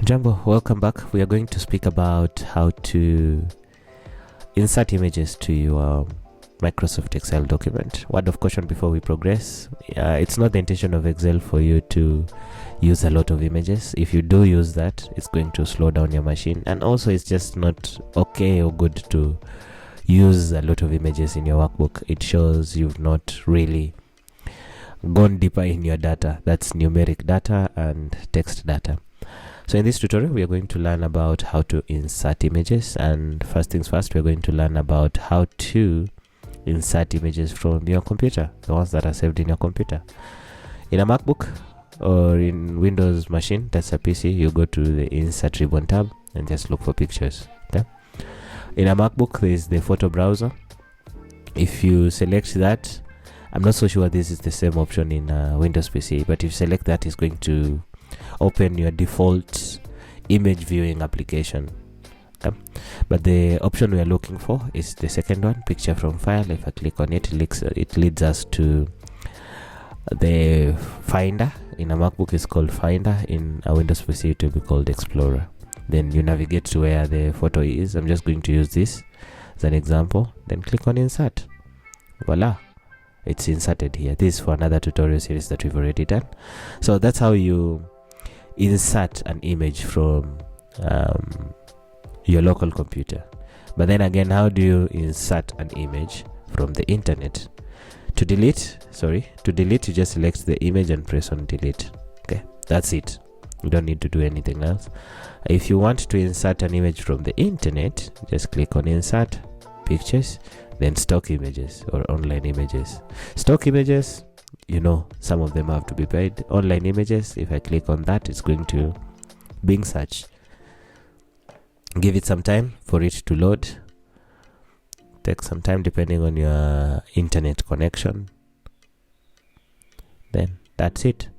Jambo, welcome back. We are going to speak about how to insert images to your Microsoft Excel document. Word of caution before we progress, it's not the intention of Excel for you to use a lot of images. If you do use that, it's going to slow down your machine, and also it's just not okay or good to use a lot of images in your workbook. It shows you've not really gone deeper in your data. That's numeric data and text data. So in this tutorial, we are going to learn about how to insert images, and first things first, we're going to learn about how to insert images from your computer, the ones that are saved in your computer. In a MacBook or in Windows machine, that's a PC, you go to the insert ribbon tab and just look for pictures. Okay. In a MacBook, there is the photo browser. If you select that, I'm not so sure this is the same option in Windows PC, but if you select that, it's going to open your default image viewing application. Okay. But the option we are looking for is the second one, picture from file. If I click on it, it leads us to the Finder. In a MacBook, it's called Finder. In a Windows PC, it will be called Explorer. Then you navigate to where the photo is. I'm just going to use this as an example. Then click on Insert. Voila, it's inserted here. This is for another tutorial series that we've already done. So that's how you insert an image from your local computer. But then again, how do you insert an image from the internet? To delete, you just select the image and press on delete. Okay, that's it. You don't need to do anything else. If you want to insert an image from the internet, just click on Insert, Pictures, then Stock Images or Online Images. Stock images, you know, some of them have to be paid. Online images, if I click on that, it's going to Bing search. Give it some time for it to load. Take some time depending on your internet connection. Then that's it.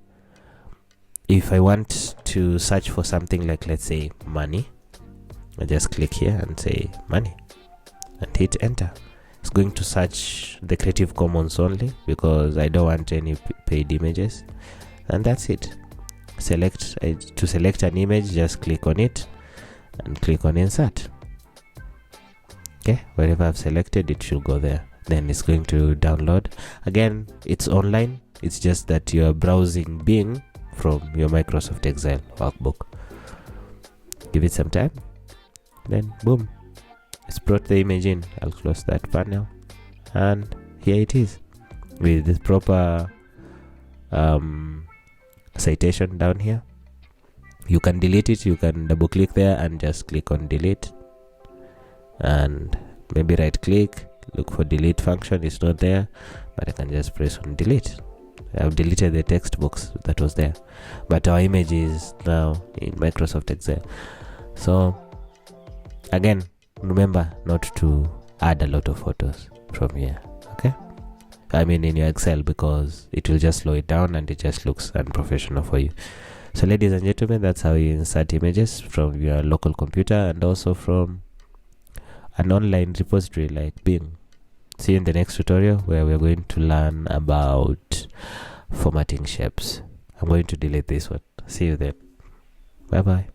If I want to search for something like, let's say, money, I just click here and say money and hit enter. It's going to search the Creative Commons only because I don't want any paid images, and that's it. To select an image, just click on it and click on Insert. Okay, wherever I've selected, it should go there. Then it's going to download. Again, it's online. It's just that you're browsing Bing from your Microsoft Excel workbook. Give it some time, then boom, it's brought the image in. I'll close that panel, and here it is with the proper citation down here. You can delete it. You can double click there and just click on delete, and maybe right click, look for delete function. It's not there, but I can just press on delete. I've deleted the text box that was there, but our image is now in Microsoft Excel. So again, remember not to add a lot of photos from here, okay? I mean in your Excel, because it will just slow it down and it just looks unprofessional for you. So ladies and gentlemen, that's how you insert images from your local computer and also from an online repository like Bing. See you in the next tutorial where we're going to learn about formatting shapes. I'm going to delete this one. See you then. Bye bye.